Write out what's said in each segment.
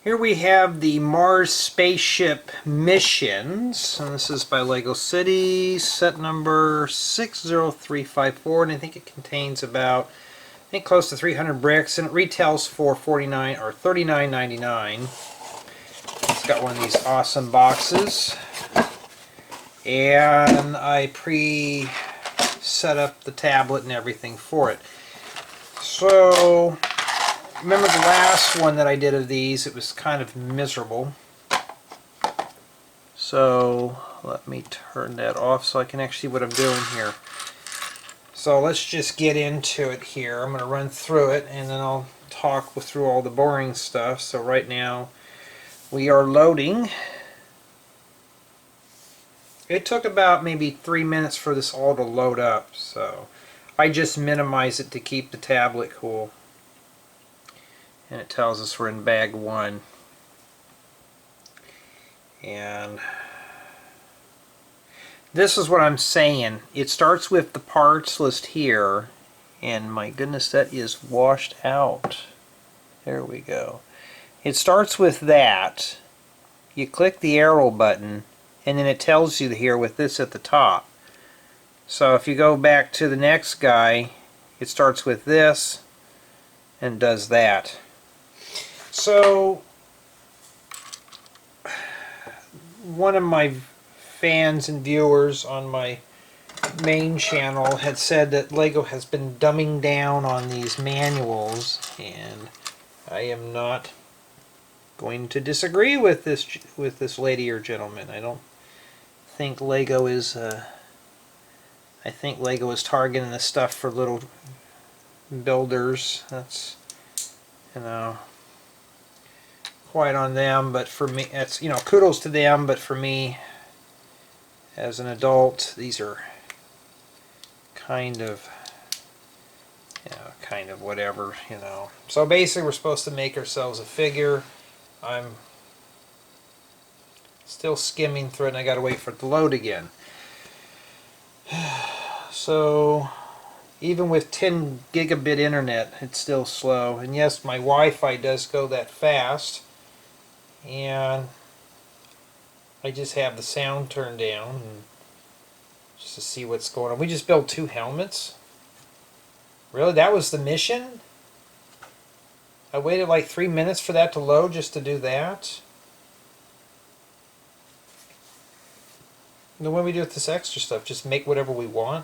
Here we have the Mars Spaceship Missions, and this is by Lego City, set number 60354, and I think it contains about, close to 300 bricks, and it retails for $49 or $39.99. It's got one of these awesome boxes, and I set up the tablet and everything for it. So, remember the last one that I did of these, it was kind of miserable. So let me turn that off so I can actually see what I'm doing here. So let's just get into it here. I'm going to run through it and then I'll talk through all the boring stuff. So right now we are loading. It took about maybe 3 minutes for this all to load up. So I just minimize it to keep the tablet cool. And it tells us we're in bag 1. And this is what I'm saying. It starts with the parts list here, and my goodness, that is washed out. There we go. It starts with that. You click the arrow button, and then it tells you here with this at the top. So if you go back to the next guy, it starts with this and does that. So, one of my fans and viewers on my main channel had said that Lego has been dumbing down on these manuals, and I am not going to disagree with this lady or gentleman. I don't think Lego is. I think Lego is targeting this stuff for little builders. That's, you know, quite on them, but for me, it's, you know, kudos to them, but for me as an adult, these are kind of, kind of whatever, you know. So basically we're supposed to make ourselves a figure. I'm still skimming through it and I gotta wait for it to load again. So even with 10 gigabit internet, it's still slow, and yes, my Wi-Fi does go that fast. And I just have the sound turned down and just to see what's going on. We just built 2 helmets. Really? That was the mission? I waited like 3 minutes for that to load just to do that? Then what do we do with this extra stuff? Just make whatever we want?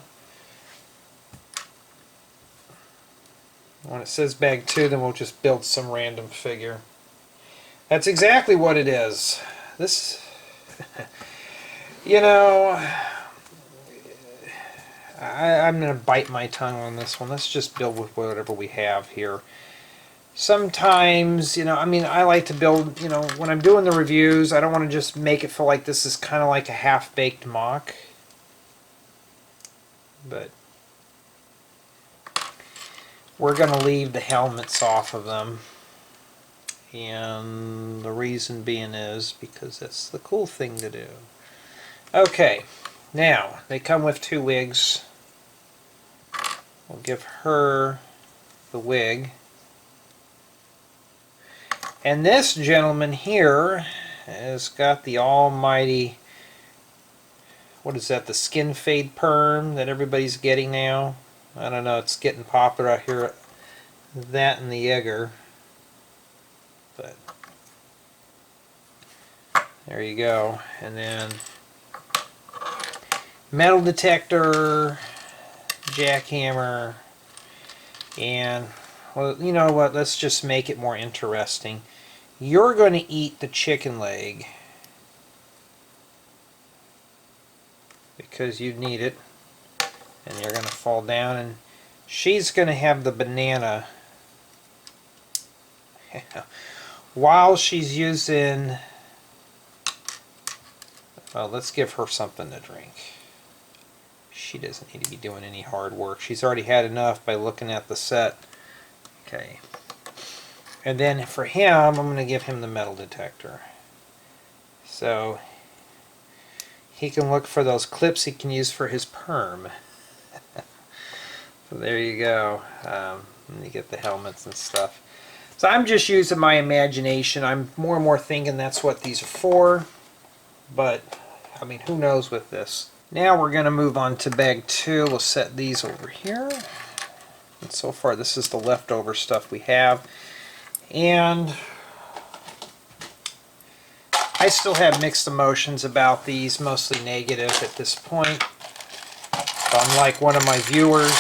When it says bag 2, then we'll just build some random figure. That's exactly what it is. This, you know, I'm going to bite my tongue on this one. Let's just build with whatever we have here. Sometimes, you know, I mean, I like to build, you know, when I'm doing the reviews, I don't want to just make it feel like this is kind of like a half-baked mock. But we're going to leave the helmets off of them. And the reason being is because that's the cool thing to do. Okay, now they come with 2 wigs. We'll give her the wig. And this gentleman here has got the almighty, what is that, the skin fade perm that everybody's getting now? I don't know, it's getting popular out here. That and the Egger. But there you go. And then metal detector, jackhammer, and, well, you know what, let's just make it more interesting. You're going to eat the chicken leg because you need it, and you're going to fall down, and she's going to have the banana while she's using, well, let's give her something to drink. She doesn't need to be doing any hard work. She's already had enough by looking at the set. Okay. And then for him, I'm going to give him the metal detector. So he can look for those clips he can use for his perm. So there you go. Let me get the helmets and stuff. So I'm just using my imagination. I'm more and more thinking that's what these are for. But, I mean, who knows with this. Now we're going to move on to bag 2. We'll set these over here. And so far this is the leftover stuff we have. And I still have mixed emotions about these, mostly negative at this point. Unlike one of my viewers,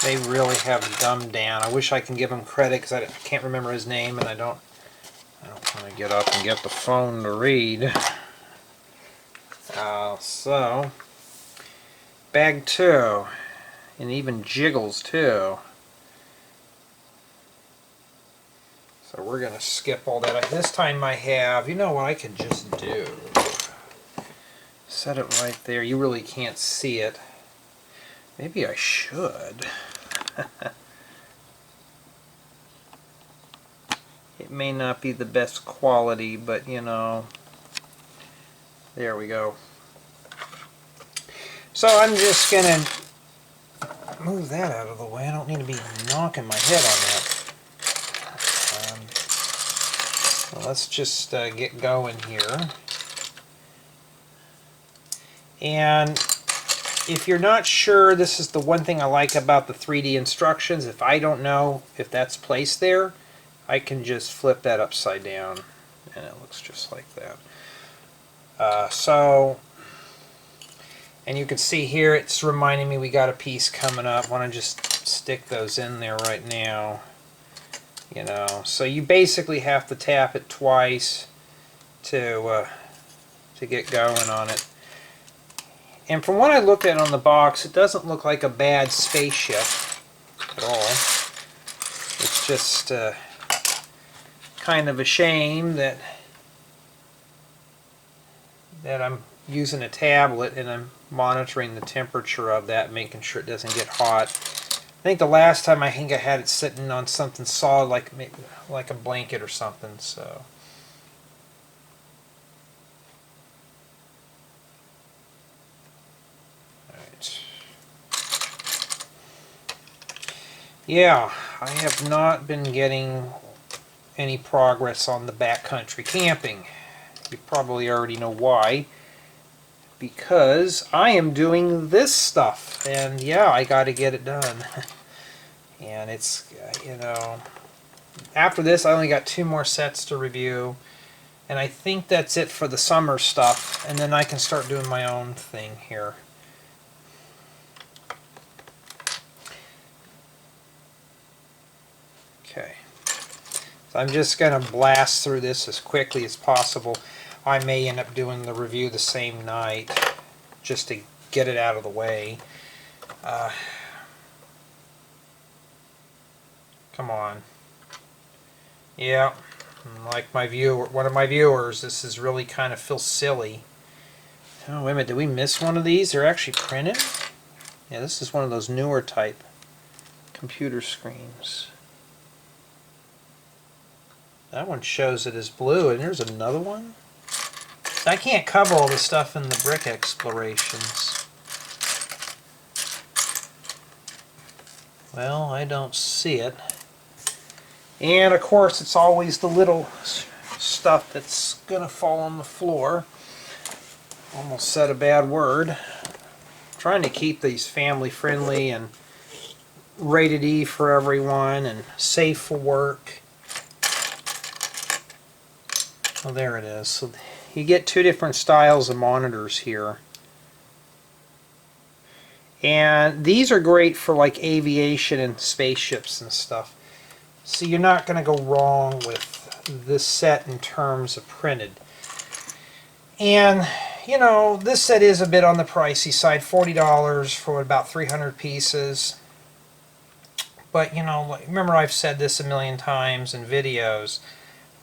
they really have dumbed down. I wish I can give him credit because I can't remember his name, and I don't want to get up and get the phone to read. So, bag 2, and even jiggles too. So we're going to skip all that. This time I have, you know what I could just do? Set it right there. You really can't see it. Maybe I should. It may not be the best quality, but you know, there we go. So I'm just going to move that out of the way. I don't need to be knocking my head on that. Let's just get going here. And if you're not sure, this is the one thing I like about the 3D instructions. If I don't know if that's placed there, I can just flip that upside down and it looks just like that. And you can see here it's reminding me we got a piece coming up. I want to just stick those in there right now. You know, so you basically have to tap it twice to get going on it. And from what I looked at on the box, it doesn't look like a bad spaceship at all. It's just kind of a shame that I'm using a tablet and I'm monitoring the temperature of that, making sure it doesn't get hot. I think the last time I had it sitting on something solid, like a blanket or something. So. Alright. Yeah, I have not been getting any progress on the backcountry camping. You probably already know why. Because I am doing this stuff, and yeah, I got to get it done. And it's, you know, after this I only got 2 more sets to review, and I think that's it for the summer stuff, and then I can start doing my own thing here. Okay, so I'm just going to blast through this as quickly as possible. I may end up doing the review the same night, just to get it out of the way. Come on. Yeah, like one of my viewers, this is really kind of feels silly. Oh, wait a minute, did we miss one of these? They're actually printed? Yeah, this is one of those newer type computer screens. That one shows it as blue, and there's another one. I can't cover all the stuff in the brick explorations. Well, I don't see it. And of course it's always the little stuff that's gonna fall on the floor. Almost said a bad word. I'm trying to keep these family friendly and rated E for everyone and safe for work. Oh, there it is. So you get 2 different styles of monitors here. And these are great for like aviation and spaceships and stuff. So you're not going to go wrong with this set in terms of printed. And, you know, this set is a bit on the pricey side, $40 for about 300 pieces. But, you know, remember I've said this a million times in videos.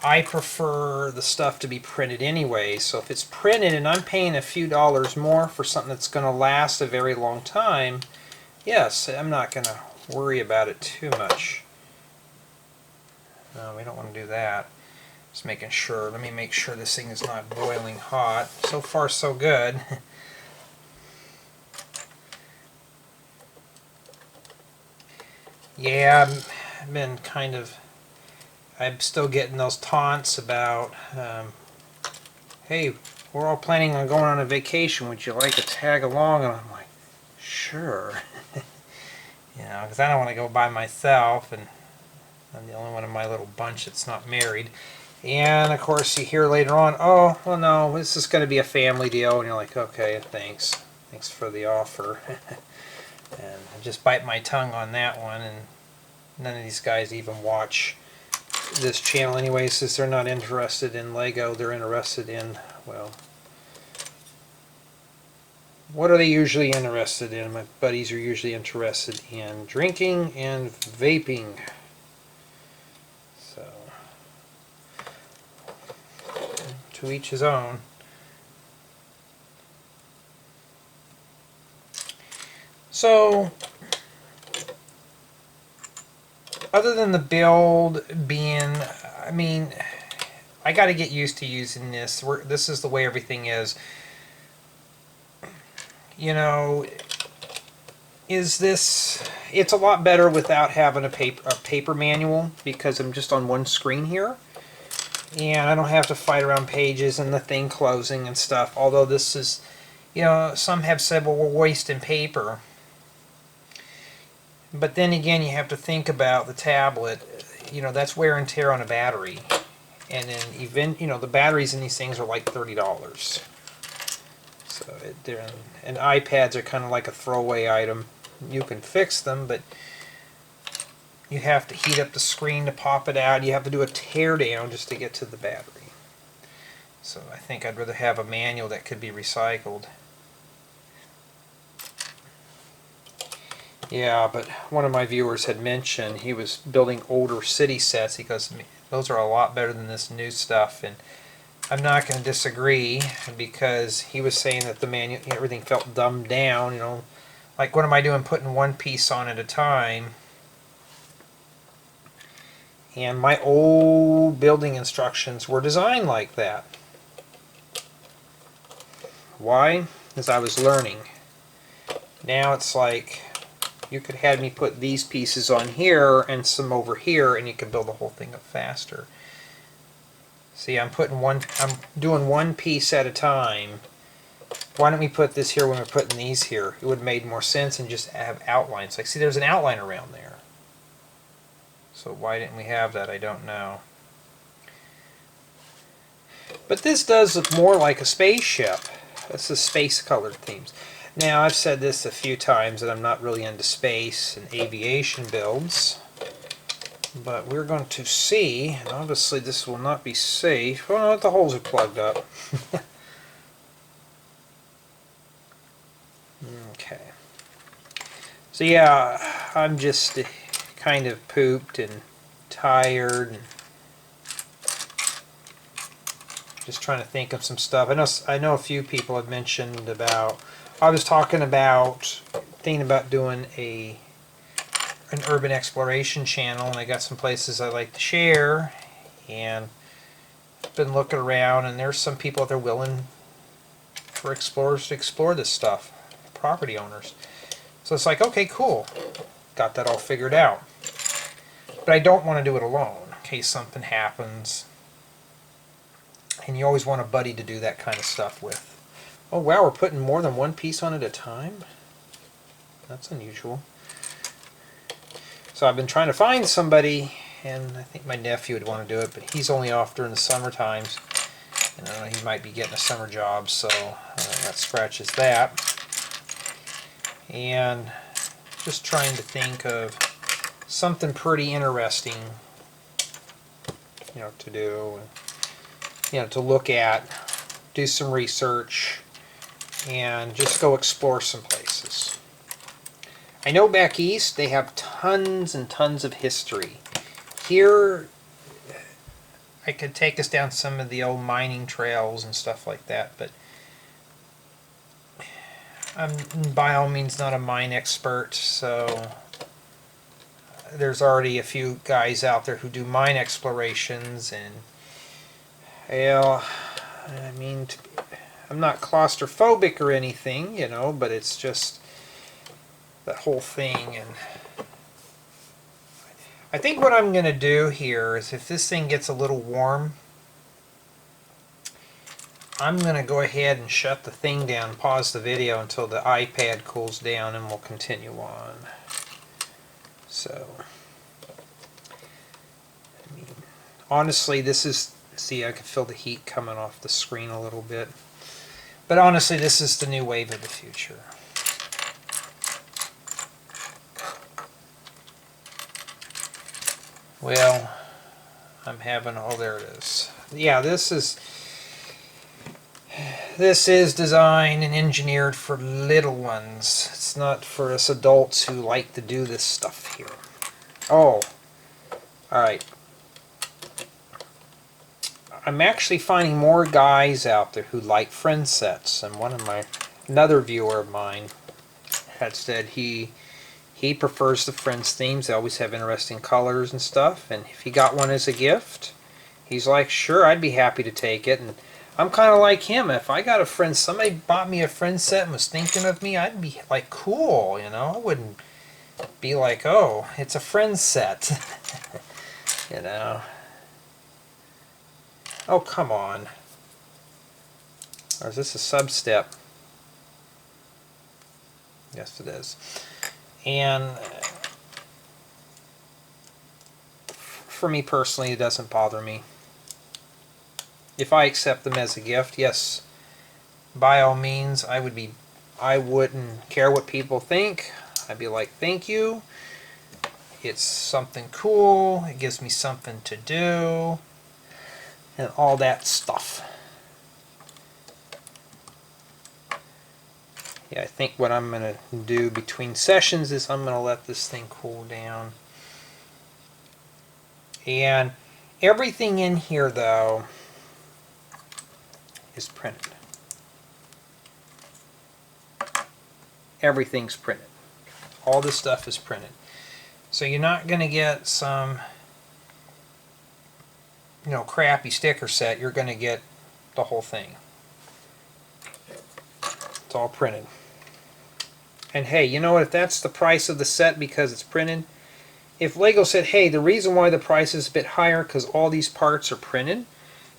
I prefer the stuff to be printed anyway, so if it's printed and I'm paying a few dollars more for something that's going to last a very long time, yes, I'm not going to worry about it too much. No, we don't want to do that. Just making sure, let me make sure this thing is not boiling hot. So far so good. Yeah, I've been kind of I'm still getting those taunts about, hey, we're all planning on going on a vacation. Would you like to tag along? And I'm like, sure. You know, because I don't want to go by myself, and I'm the only one in my little bunch that's not married. And of course, you hear later on, oh, well, no, this is going to be a family deal. And you're like, okay, thanks. Thanks for the offer. And I just bite my tongue on that one. And none of these guys even watch this channel anyway, since they're not interested in Lego. They're interested in, well, what are they usually interested in? My buddies are usually interested in drinking and vaping. So, to each his own. So, other than the build being, I mean, I got to get used to using this. This is the way everything is. You know, is this... It's a lot better without having a paper manual, because I'm just on one screen here. And I don't have to fight around pages and the thing closing and stuff. Although this is, you know, some have said, well, we're wasting paper. But then again, you have to think about the tablet. You know, that's wear and tear on a battery. And then you know, the batteries in these things are like $30. So and iPads are kind of like a throwaway item. You can fix them, but you have to heat up the screen to pop it out. You have to do a tear down just to get to the battery. So I think I'd rather have a manual that could be recycled. Yeah, but one of my viewers had mentioned he was building older city sets. He goes, those are a lot better than this new stuff. And I'm not going to disagree, because he was saying that the manual, everything felt dumbed down. You know, like, what am I doing putting one piece on at a time? And my old building instructions were designed like that. Why? Because I was learning. Now it's like, you could have me put these pieces on here and some over here, and you could build the whole thing up faster. See, I'm doing one piece at a time. Why don't we put this here when we're putting these here? It would have made more sense and just have outlines. Like, see, there's an outline around there. So why didn't we have that? I don't know. But this does look more like a spaceship. That's the space-colored themes. Now, I've said this a few times that I'm not really into space and aviation builds. But we're going to see, and obviously this will not be safe. Oh no, the holes are plugged up. Okay. So yeah, I'm just kind of pooped and tired, and just trying to think of some stuff. I know a few people have mentioned about, I was thinking about doing an urban exploration channel, and I got some places I like to share, and I've been looking around, and there's some people that are willing for explorers to explore this stuff, property owners. So it's like, okay, cool, got that all figured out. But I don't want to do it alone in case something happens, and you always want a buddy to do that kind of stuff with. Oh wow, we're putting more than one piece on at a time? That's unusual. So I've been trying to find somebody, and I think my nephew would want to do it, but he's only off during the summer times. And he might be getting a summer job, so that scratches that. And just trying to think of something pretty interesting, you know, to do, and, you know, to look at, do some research, and just go explore some places. I know back east they have tons and tons of history. Here, I could take us down some of the old mining trails and stuff like that, but I'm by all means not a mine expert, so there's already a few guys out there who do mine explorations, and well, I mean, I'm not claustrophobic or anything, you know, but it's just that whole thing, and I think what I'm going to do here is if this thing gets a little warm, I'm going to go ahead and shut the thing down, pause the video until the iPad cools down, and we'll continue on. So, I mean, honestly, this is, see, I can feel the heat coming off the screen a little bit. But honestly, this is the new wave of the future. Well, I'm having, oh, there it is. Yeah, this is designed and engineered for little ones. It's not for us adults who like to do this stuff here. Oh, alright. I'm actually finding more guys out there who like friend sets, and another viewer of mine had said he prefers the Friends themes. They always have interesting colors and stuff, and if he got one as a gift, he's like, sure, I'd be happy to take it. And I'm kind of like him. If I got a friend, somebody bought me a friend set and was thinking of me, I'd be like, cool, you know. I wouldn't be like, oh, it's a friend set. You know. Oh, come on. Or is this a sub-step? Yes, it is. And for me personally, it doesn't bother me. If I accept them as a gift, yes, by all means, I wouldn't care what people think. I'd be like, thank you. It's something cool. It gives me something to do. And all that stuff. Yeah, I think what I'm going to do between sessions is I'm going to let this thing cool down. And everything in here, though, is printed. Everything's printed. All this stuff is printed. So you're not going to get some, you know, crappy sticker set. You're going to get the whole thing. It's all printed. And hey, you know what? If that's the price of the set because it's printed, if Lego said, hey, the reason why the price is a bit higher because all these parts are printed,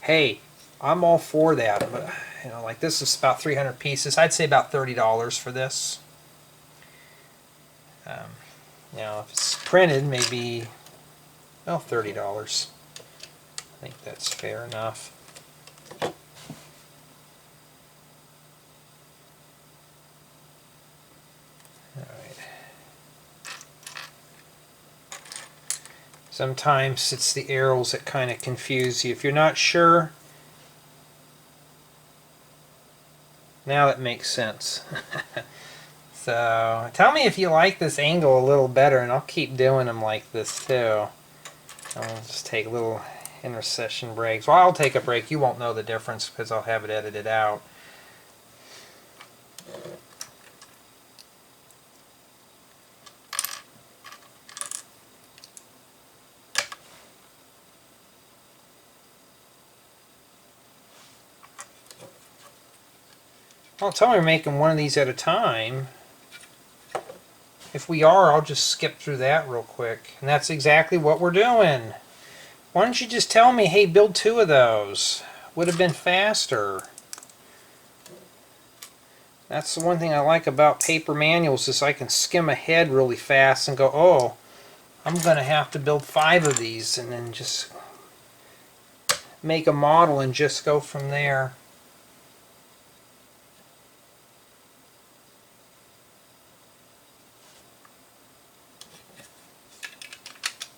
hey, I'm all for that. But, you know, like this is about 300 pieces. I'd say about $30 for this. Now, if it's printed, maybe, well, $30. I think that's fair enough. Alright. Sometimes it's the arrows that kind of confuse you. If you're not sure, now it makes sense. So, tell me if you like this angle a little better, and I'll keep doing them like this too. I'll just take little intercession breaks. Well, I'll take a break. You won't know the difference because I'll have it edited out. Well, tell me we're making one of these at a time. If we are, I'll just skip through that real quick. And that's exactly what we're doing. Why don't you just tell me, hey, build 2 of those? Would have been faster. That's the one thing I like about paper manuals is I can skim ahead really fast and go, oh, I'm going to have to build 5 of these, and then just make a model and just go from there.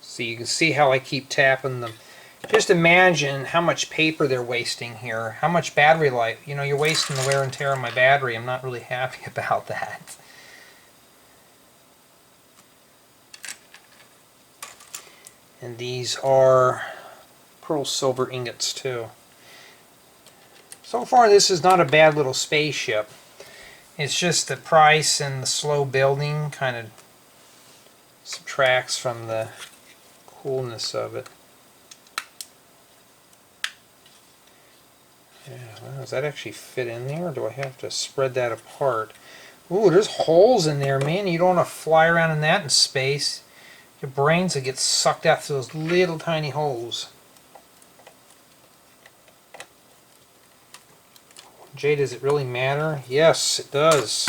So you can see how I keep tapping them. Just imagine how much paper they're wasting here. How much battery life. You know, you're wasting the wear and tear on my battery. I'm not really happy about that. And these are pearl silver ingots too. So far this is not a bad little spaceship. It's just the price and the slow building kind of subtracts from the coolness of it. Yeah, well, does that actually fit in there, or do I have to spread that apart? Ooh, there's holes in there, man. You don't want to fly around in that in space. Your brains will get sucked out through those little tiny holes. Jay, does it really matter? Yes, it does.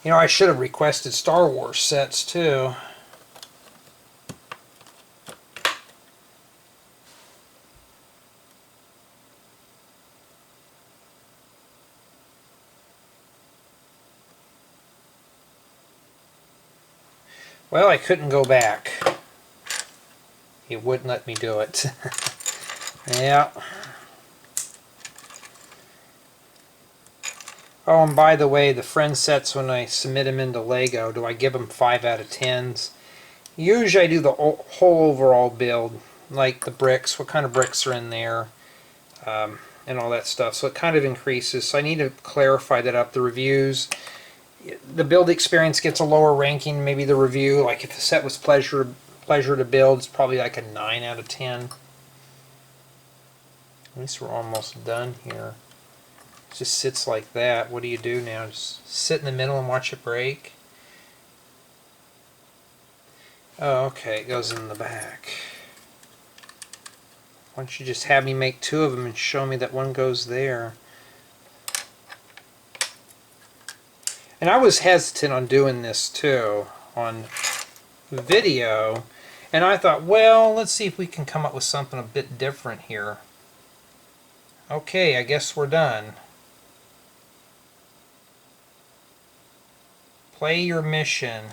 You know, I should have requested Star Wars sets too. Well, I couldn't go back. He wouldn't let me do it. Yeah. Oh, and by the way, the friend sets, when I submit them into Lego, do I give them 5 out of 10s? Usually I do the whole overall build, like the bricks, what kind of bricks are in there, and all that stuff. So it kind of increases. So I need to clarify that up. The reviews, the build experience gets a lower ranking, maybe the review, like if the set was pleasure to build, it's probably like a 9 out of 10. At least we're almost done here. It just sits like that. What do you do now? Just sit in the middle and watch it break? Oh, okay, it goes in the back. Why don't you just have me make 2 of them and show me that one goes there? And I was hesitant on doing this too on video, and I thought, well, let's see if we can come up with something a bit different here. Okay, I guess we're done. Play your mission.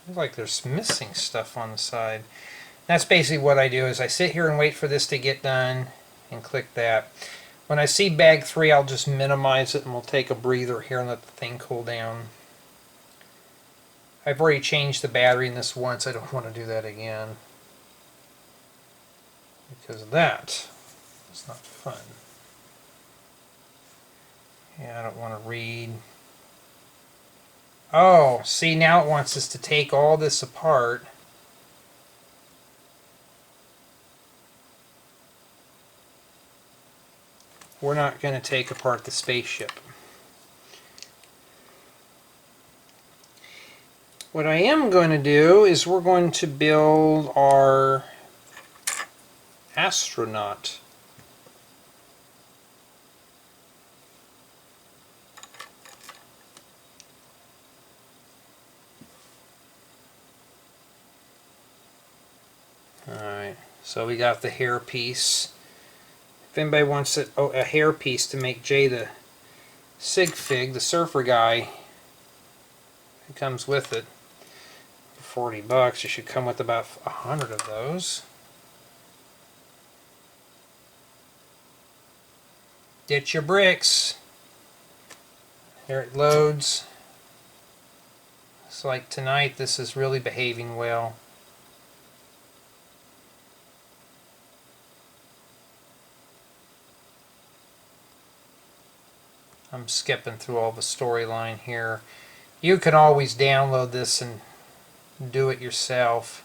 Looks like there's missing stuff on the side. That's basically what I do, is I sit here and wait for this to get done and click that. When I see bag 3, I'll just minimize it and we'll take a breather here and let the thing cool down. I've already changed the battery in this once. I don't want to do that again, because that is not fun. Yeah, I don't want to read. Oh, see, now it wants us to take all this apart. We're not going to take apart the spaceship. What I am going to do is we're going to build our astronaut. Alright, so we got the hair piece. If anybody wants a hair piece to make Jay the sig fig, the surfer guy, it comes with it. For $40, you should come with about 100 of those. Get your bricks. Here it loads. It's like tonight this is really behaving well. I'm skipping through all the storyline here. You can always download this and do it yourself.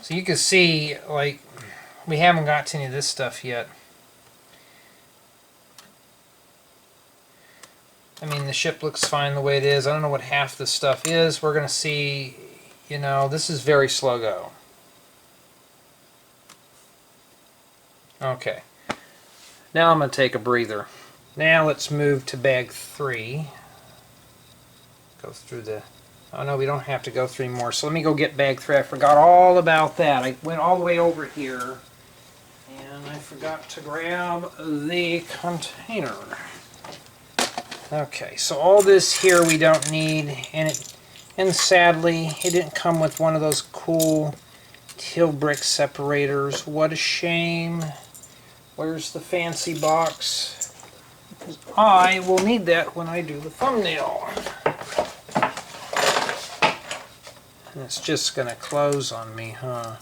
So you can see, like, we haven't got to any of this stuff yet. I mean, the ship looks fine the way it is. I don't know what half this stuff is. We're going to see, you know, this is very slow go. Okay. Now I'm going to take a breather. Now let's move to bag 3. Go through the... Oh no, we don't have to go through more. So let me go get bag 3. I forgot all about that. I went all the way over here and I forgot to grab the container. Okay, so all this here we don't need, and sadly it didn't come with one of those cool teal brick separators. What a shame. Where's the fancy box? Because I will need that when I do the thumbnail. And it's just going to close on me, huh?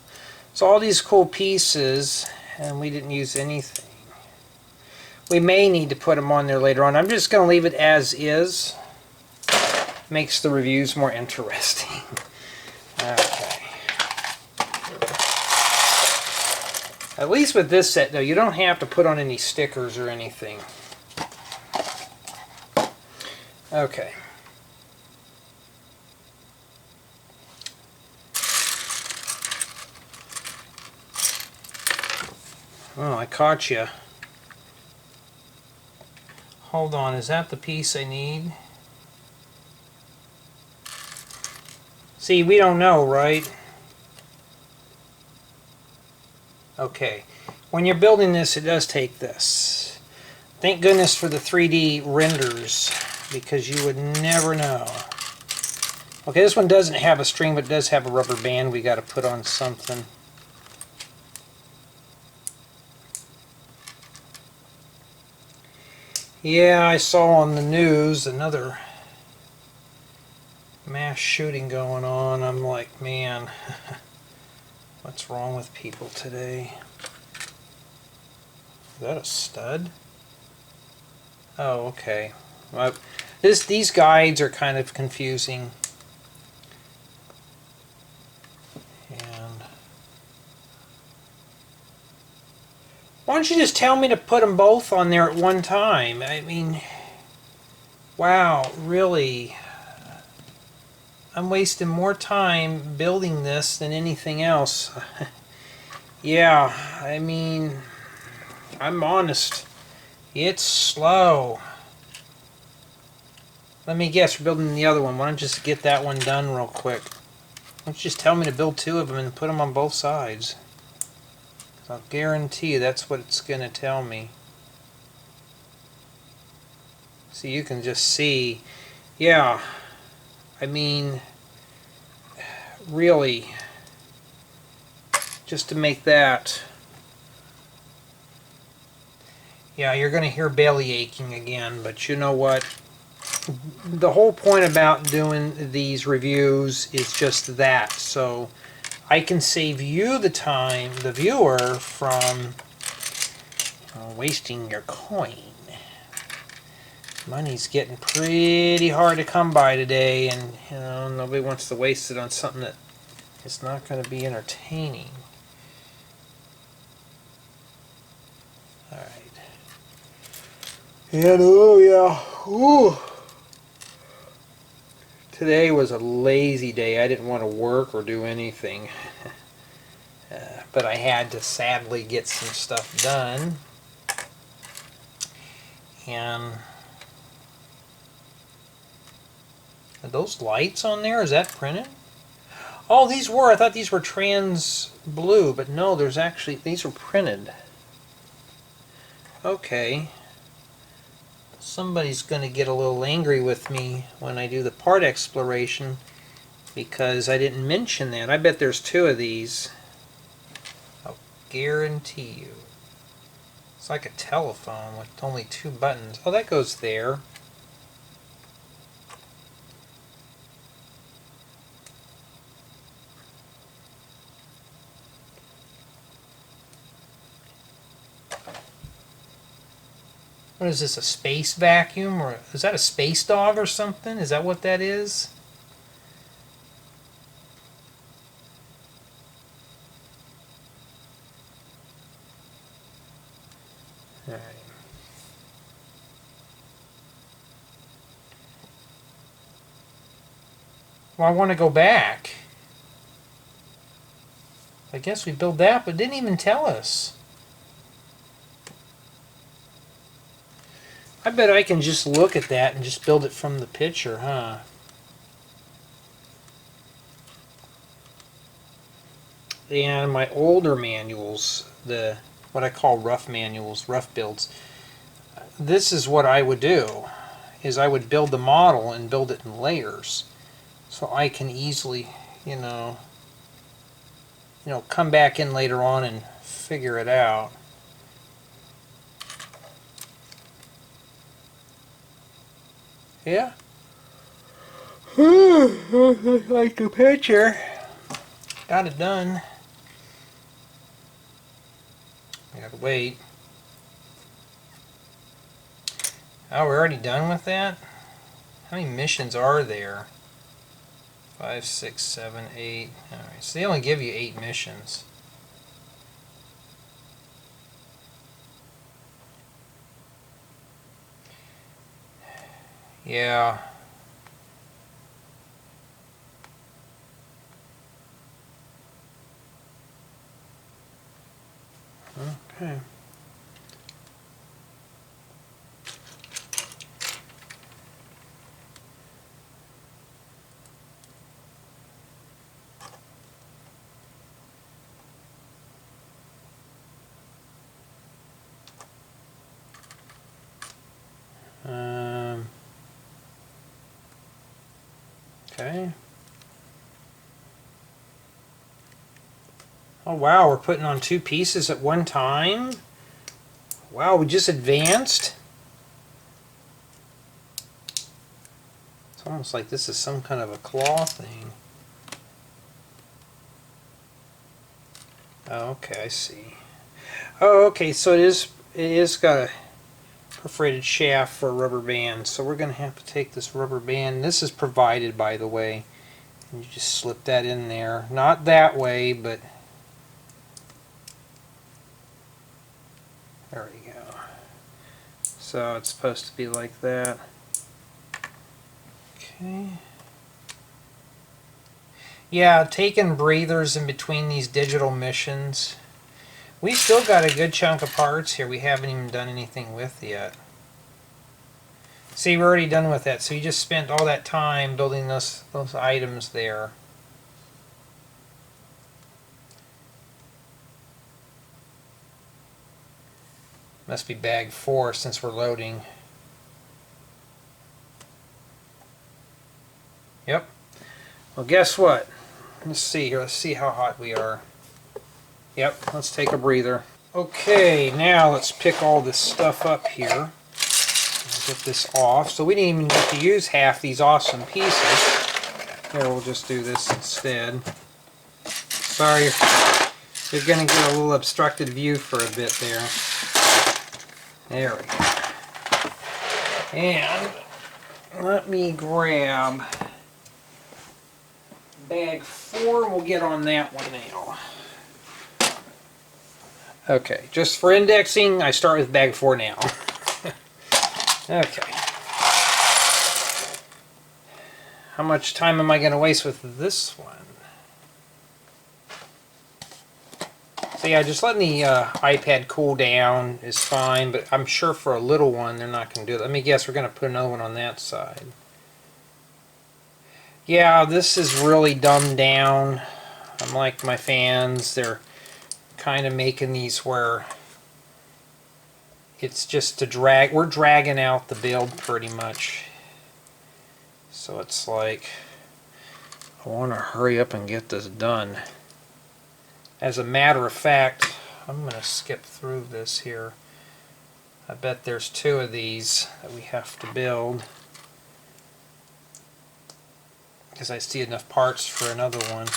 So all these cool pieces, and we didn't use anything. We may need to put them on there later on. I'm just going to leave it as is. Makes the reviews more interesting. Okay. At least with this set, though, you don't have to put on any stickers or anything. Okay. Oh, I caught you. Hold on, is that the piece I need? See, we don't know, right? Okay. When you're building this, it does take this. Thank goodness for the 3D renders, because you would never know. Okay, this one doesn't have a string, but it does have a rubber band we got to put on something. Yeah, I saw on the news another mass shooting going on. I'm like, man, what's wrong with people today? Is that a stud? Oh, okay. Well, these guides are kind of confusing. And why don't you just tell me to put them both on there at one time? I mean, wow, really? I'm wasting more time building this than anything else. Yeah, I mean, I'm honest. It's slow. Let me guess, we're building the other one. Why don't you just get that one done real quick? Why don't you just tell me to build two of them and put them on both sides? I'll guarantee you that's what it's going to tell me. So you can just see, yeah, I mean, really, just to make that, yeah, you're going to hear belly aching again, but you know what? The whole point about doing these reviews is just that, so I can save you the time, the viewer, from wasting your coin. Money's getting pretty hard to come by today, and you know, nobody wants to waste it on something that is not going to be entertaining. Alright. And oh yeah, ooh. Today was a lazy day. I didn't want to work or do anything. But I had to sadly get some stuff done. And are those lights on there? Is that printed? Oh, these were. I thought these were trans blue, but no, there's actually, these are printed. Okay. Somebody's going to get a little angry with me when I do the part exploration because I didn't mention that. I bet there's two of these. I'll guarantee you. It's like a telephone with only two buttons. Oh, that goes there. What is this, a space vacuum? Or is that a space dog or something? Is that what that is? Alright. Well, I want to go back. I guess we built that, but it didn't even tell us. I bet I can just look at that and just build it from the picture, huh? And my older manuals, the what I call rough manuals, rough builds, this is what I would do, is I would build the model and build it in layers. So I can easily, you know, come back in later on and figure it out. Yeah. Like the picture. Got it done. I gotta wait. Oh, we're already done with that? How many missions are there? 5, 6, 7, 8. Alright, so they only give you 8 missions. Yeah. Okay. Okay. Oh wow, we're putting on 2 pieces at one time? Wow, we just advanced? It's almost like this is some kind of a claw thing. Oh, okay, I see. Oh, okay, so it is got a perforated shaft for a rubber band, so we're going to have to take this rubber band. This is provided, by the way. And you just slip that in there. Not that way, but there we go. So it's supposed to be like that. Okay. Yeah, taking breathers in between these digital missions. We still got a good chunk of parts here we haven't even done anything with yet. See, we're already done with that, so you just spent all that time building those items there. Must be bag 4 since we're loading. Yep. Well, guess what? Let's see here. Let's see how hot we are. Yep, let's take a breather. Okay, now let's pick all this stuff up here. Get this off. So we didn't even get to use half these awesome pieces. Here, we'll just do this instead. Sorry, you're going to get a little obstructed view for a bit there. There we go. And let me grab bag 4. We'll get on that one now. Okay, just for indexing, I start with bag 4 now. Okay. How much time am I going to waste with this one? So yeah, just letting the iPad cool down is fine, but I'm sure for a little one they're not going to do that. Let me guess, we're going to put another one on that side. Yeah, this is really dumbed down. Unlike my fans, they're kind of making these where it's just to drag. We're dragging out the build pretty much. So it's like, I want to hurry up and get this done. As a matter of fact, I'm going to skip through this here. I bet there's 2 of these that we have to build, because I see enough parts for another one.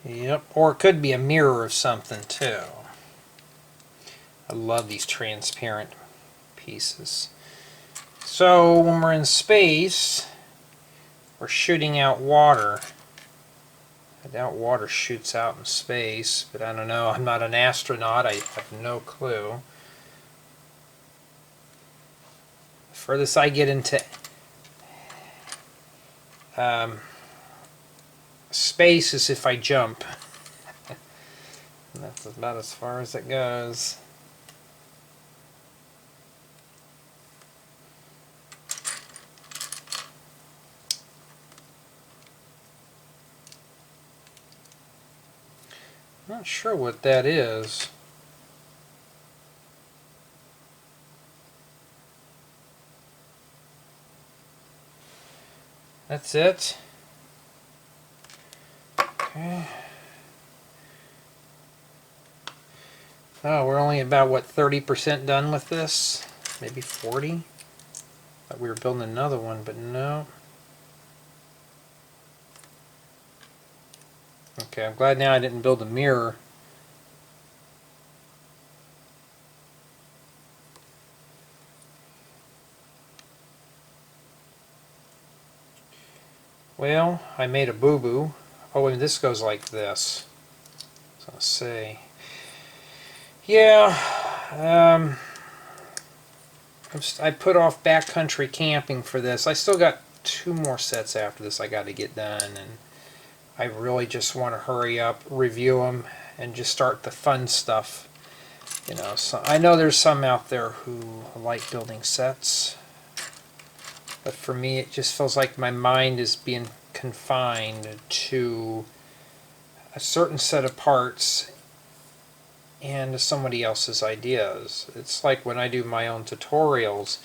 Yep, or it could be a mirror of something too. I love these transparent pieces. So when we're in space, we're shooting out water. I doubt water shoots out in space, but I don't know. I'm not an astronaut. I have no clue. The furthest I get into space is if I jump. And that's about as far as it goes. Not sure what that is. That's it. Okay. Oh, we're only about, what, 30% done with this? Maybe 40? Thought we were building another one, but no. Okay, I'm glad now I didn't build a mirror. Well, I made a boo-boo. Oh, and this goes like this. So let's see. Yeah, I put off backcountry camping for this. I still got 2 more sets after this I got to get done, and I really just want to hurry up, review them, and just start the fun stuff. You know, so I know there's some out there who like building sets, but for me it just feels like my mind is being confined to a certain set of parts and to somebody else's ideas. It's like when I do my own tutorials,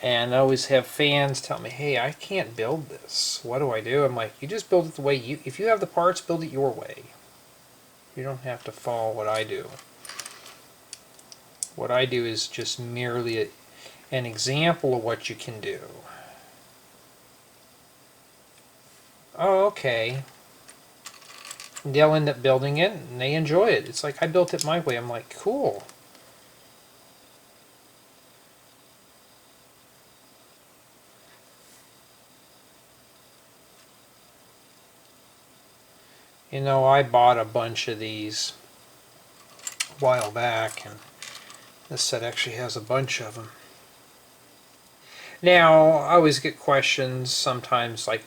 and I always have fans tell me, hey, I can't build this. What do I do? I'm like, you just build it the way you, if you have the parts, build it your way. You don't have to follow what I do. What I do is just merely an example of what you can do. Oh, okay. They'll end up building it, and they enjoy it. It's like, I built it my way. I'm like, cool. You know, I bought a bunch of these a while back, and this set actually has a bunch of them. Now, I always get questions sometimes like,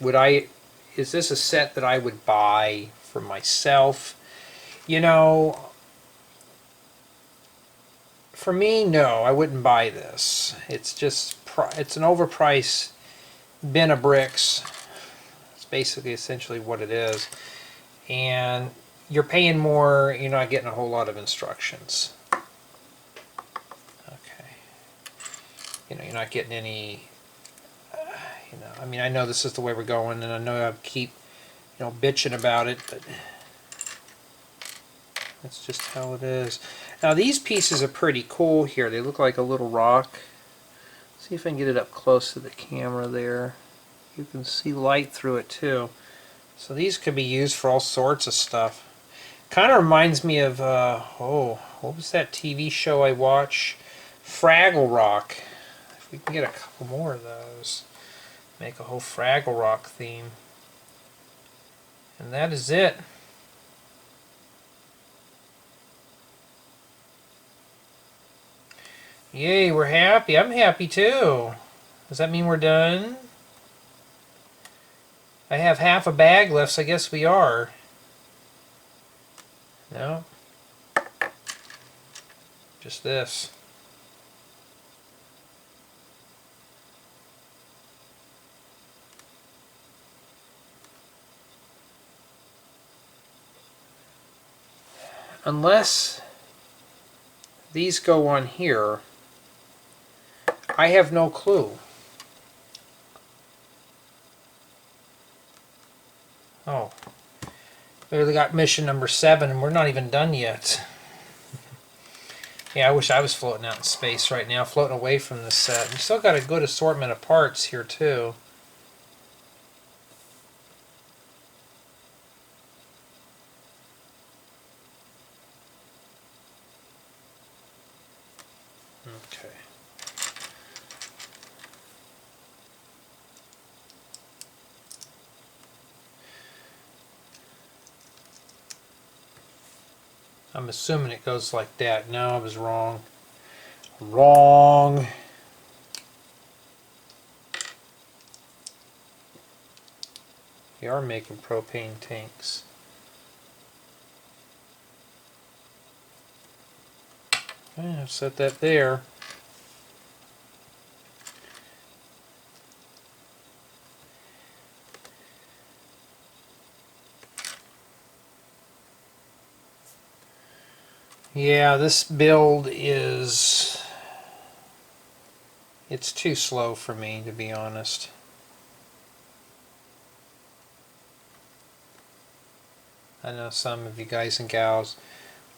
is this a set that I would buy for myself? You know, for me, no, I wouldn't buy this. It's just, it's an overpriced bin of bricks. It's basically essentially what it is. And you're paying more, you're not getting a whole lot of instructions. Okay. You know, you're not getting any, you know, I mean, I know this is the way we're going, and I know I keep, you know, bitching about it, but that's just how it is. Now these pieces are pretty cool here. They look like a little rock. See if I can get it up close to the camera there. You can see light through it too. So these could be used for all sorts of stuff. Kind of reminds me of, oh, what was that TV show I watched? Fraggle Rock. If we can get a couple more of those. Make a whole Fraggle Rock theme. And that is it. Yay, we're happy. I'm happy too. Does that mean we're done? I have half a bag left, so I guess we are. No? Just this. Unless these go on here, I have no clue. Oh, we only got mission number 7 and we're not even done yet. Yeah, I wish I was floating out in space right now, floating away from this set. We still got a good assortment of parts here too. Okay. I'm assuming it goes like that. No, I was wrong. Wrong. They are making propane tanks. Okay, I've set that there. Yeah, this build is, it's too slow for me, to be honest. I know some of you guys and gals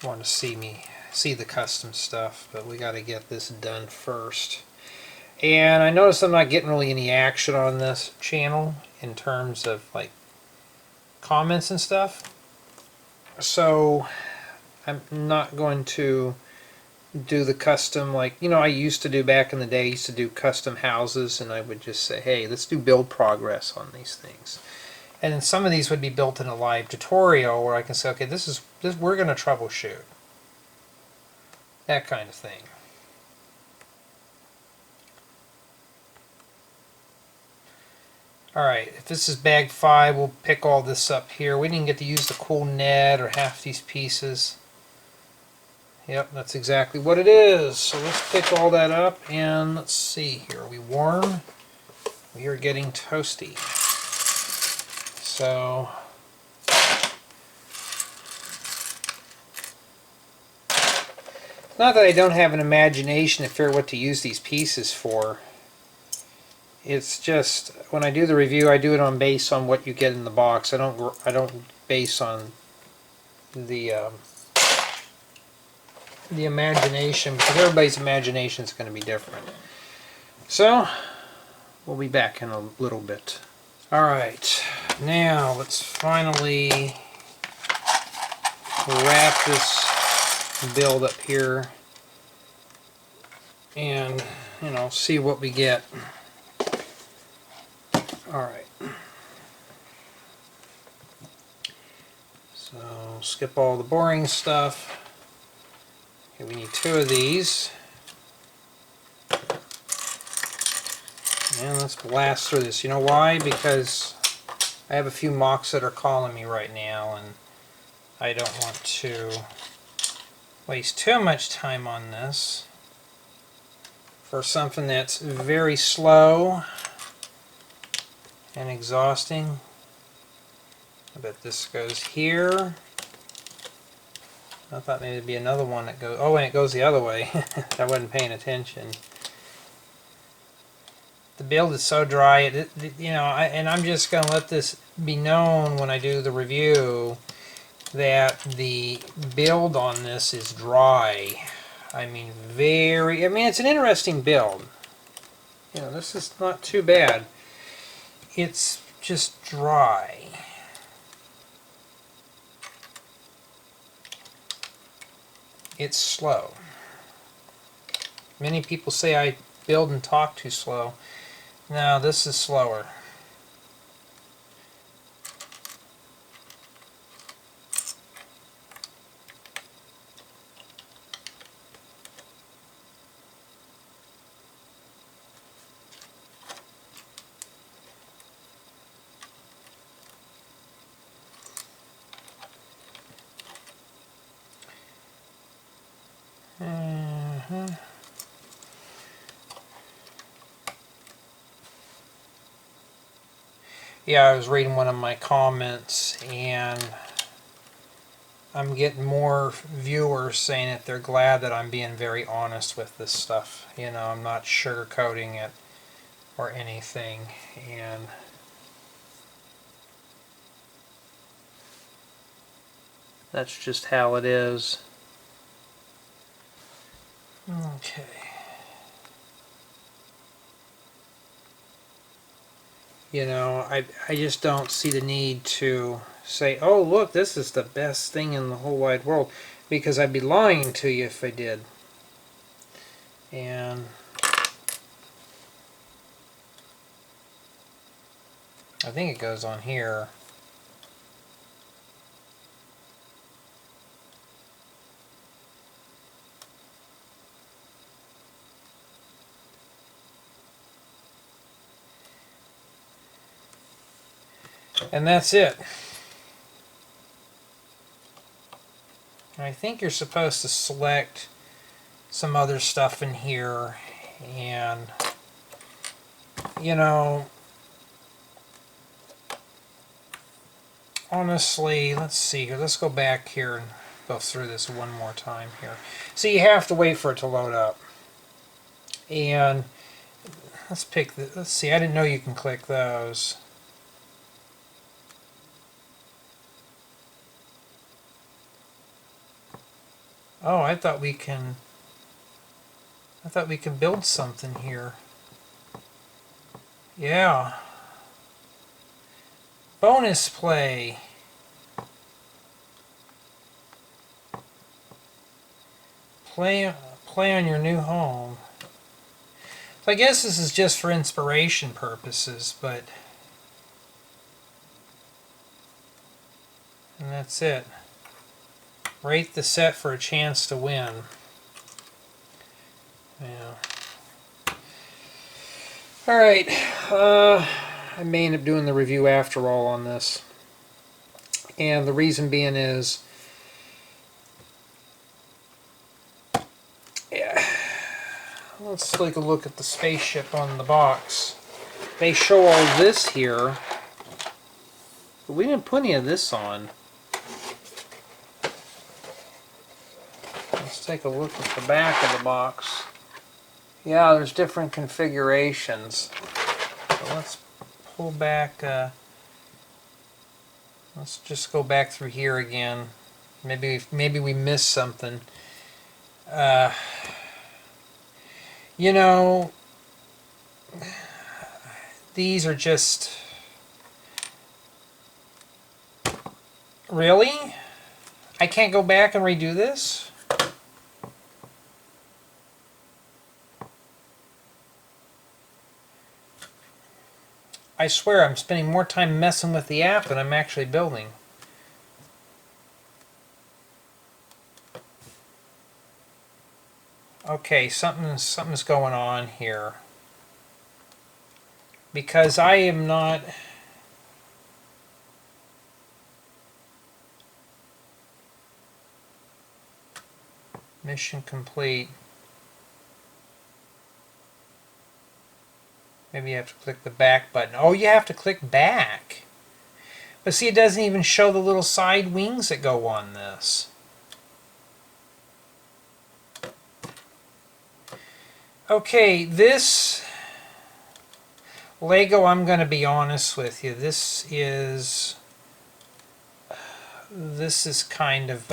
want to see the custom stuff, but we got to get this done first. And I notice I'm not getting really any action on this channel in terms of like comments and stuff. So I'm not going to do the custom, like, you know, I used to do back in the day. I used to do custom houses, and I would just say, hey, let's do build progress on these things. And then some of these would be built in a live tutorial where I can say, okay, this we're going to troubleshoot. That kind of thing. Alright, if this is bag 5, we'll pick all this up here. We didn't get to use the cool net or half these pieces. Yep, that's exactly what it is. So let's pick all that up and let's see here. Are we warm? We are getting toasty. So not that I don't have an imagination to figure out what to use these pieces for. It's just when I do the review, I do it on based on what you get in the box. I don't base on the imagination, because everybody's imagination is going to be different. So we'll be back in a little bit. All right, now let's finally wrap this build up here and see what we get. Alright, so skip all the boring stuff. Okay, we need 2 of these. And let's blast through this. You know why? Because I have a few MOCs that are calling me right now, and I don't want to waste too much time on this for something that's very slow and exhausting. I bet this goes here. I thought maybe there'd be another one that goes... Oh, and it goes the other way. I wasn't paying attention. The build is so dry, and I'm just going to let this be known when I do the review that the build on this is dry. I mean, it's an interesting build. This is not too bad. It's just dry. It's slow. Many people say I build and talk too slow. No, this is slower. Yeah, I was reading one of my comments, and I'm getting more viewers saying that they're glad that I'm being very honest with this stuff. I'm not sugarcoating it or anything, and that's just how it is. Okay. I just don't see the need to say, oh look, this is the best thing in the whole wide world, because I'd be lying to you if I did. And I think it goes on here. And that's it. I think you're supposed to select some other stuff in here, and honestly, let's see here. Let's go back here and go through this one more time here. So you have to wait for it to load up. And let's see, I didn't know you can click those. Oh, I thought we can build something here. Yeah. Bonus play. Play on your new home. So I guess this is just for inspiration purposes, but And that's it. Rate the set for a chance to win. Yeah. Alright, I may end up doing the review after all on this. And the reason being is, yeah, let's take a look at the spaceship on the box. They show all this here, but we didn't put any of this on. Let's take a look at the back of the box. Yeah, there's different configurations. So let's pull back, let's just go back through here again. Maybe we missed something. You know, these are just... Really? I can't go back and redo this? I swear I'm spending more time messing with the app than I'm actually building. Okay, something's going on here. Because I am not... Mission complete. Maybe you have to click the back button. Oh, you have to click back. But see, it doesn't even show the little side wings that go on this. Okay, this Lego, I'm going to be honest with you, this is kind of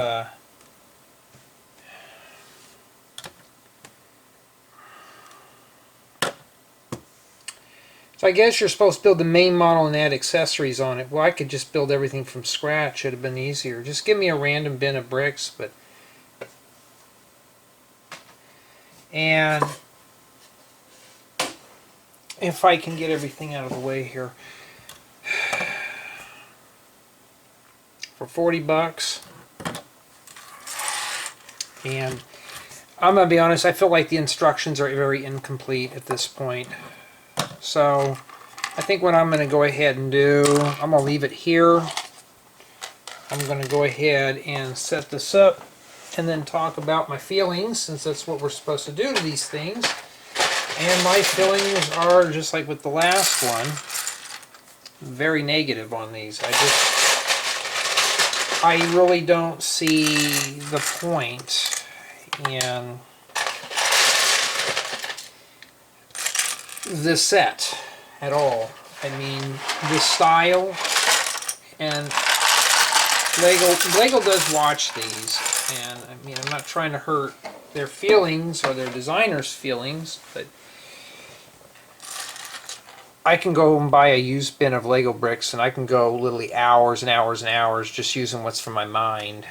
so I guess you're supposed to build the main model and add accessories on it. Well, I could just build everything from scratch. It would have been easier. Just give me a random bin of bricks, but... And if I can get everything out of the way here. For 40 bucks. And I'm going to be honest, I feel like the instructions are very incomplete at this point. So I think what I'm going to go ahead and do, I'm going to leave it here. I'm going to go ahead and set this up and then talk about my feelings, since that's what we're supposed to do to these things. And my feelings are, just like with the last one, very negative on these. I really don't see the point in this set at all. I mean, the style, and Lego does watch these, and I mean, I'm not trying to hurt their feelings or their designers' feelings, but I can go and buy a used bin of Lego bricks, and I can go literally hours and hours and hours just using what's from my mind.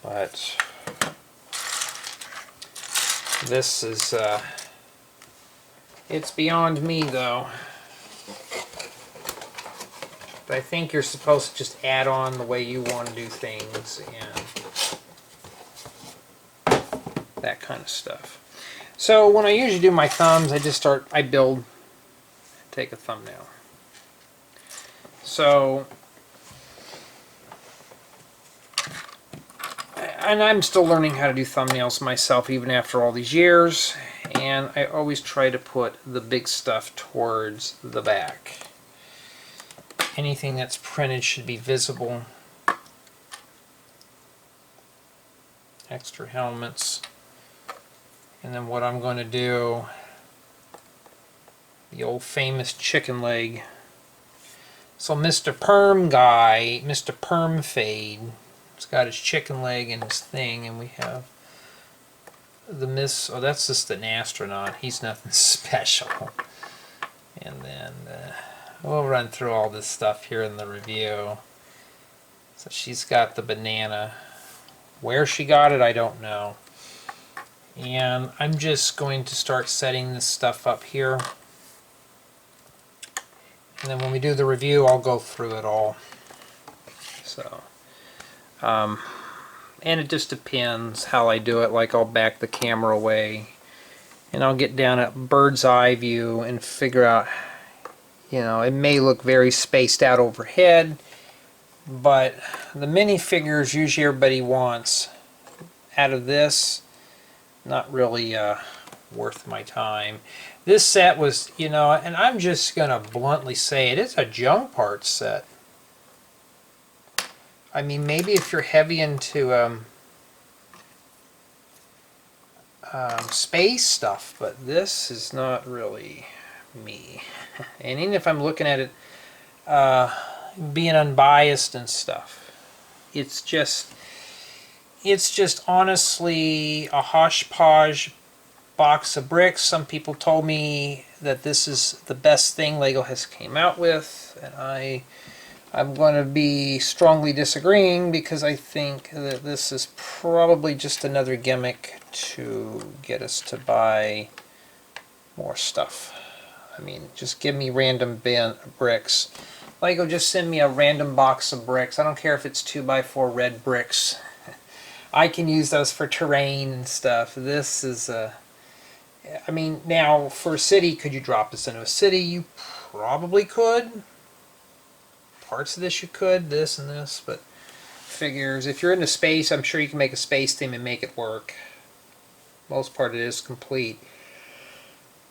But this is, it's beyond me, though. But I think you're supposed to just add on the way you want to do things and that kind of stuff. So when I usually do my thumbs, I build, take a thumbnail. So, and I'm still learning how to do thumbnails myself even after all these years, and I always try to put the big stuff towards the back. Anything that's printed should be visible. Extra helmets. And then what I'm going to do, the old famous chicken leg. So Mr. Perm guy, Mr. Perm Fade, he's got his chicken leg and his thing, and we have the Miss, oh, that's just an astronaut. He's nothing special. And then we'll run through all this stuff here in the review. So she's got the banana. Where she got it, I don't know. And I'm just going to start setting this stuff up here. And then when we do the review, I'll go through it all. So, and it just depends how I do it. Like I'll back the camera away and I'll get down at bird's eye view and figure out, you know, it may look very spaced out overhead, but the minifigures usually everybody wants out of this, not really worth my time. This set was, you know, and I'm just going to bluntly say it's a junk parts set. I mean, maybe if you're heavy into space stuff, but this is not really me. And even if I'm looking at it being unbiased and stuff, it's just honestly a hodgepodge box of bricks. Some people told me that this is the best thing Lego has came out with, and I'm going to be strongly disagreeing because I think that this is probably just another gimmick to get us to buy more stuff. I mean, just give me random bricks. Lego, just send me a random box of bricks. I don't care if it's 2x4 red bricks. I can use those for terrain and stuff. This is I mean, now for a city, could you drop this into a city? You probably could. Parts of this you could, this and this, but figures, if you're into space, I'm sure you can make a space theme and make it work. Most part it is complete.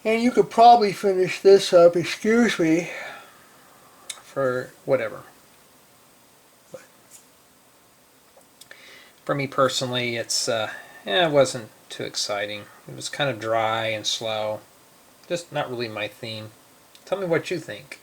And you could probably finish this up, excuse me, for whatever. But for me personally, it's it wasn't too exciting. It was kind of dry and slow. Just not really my theme. Tell me what you think.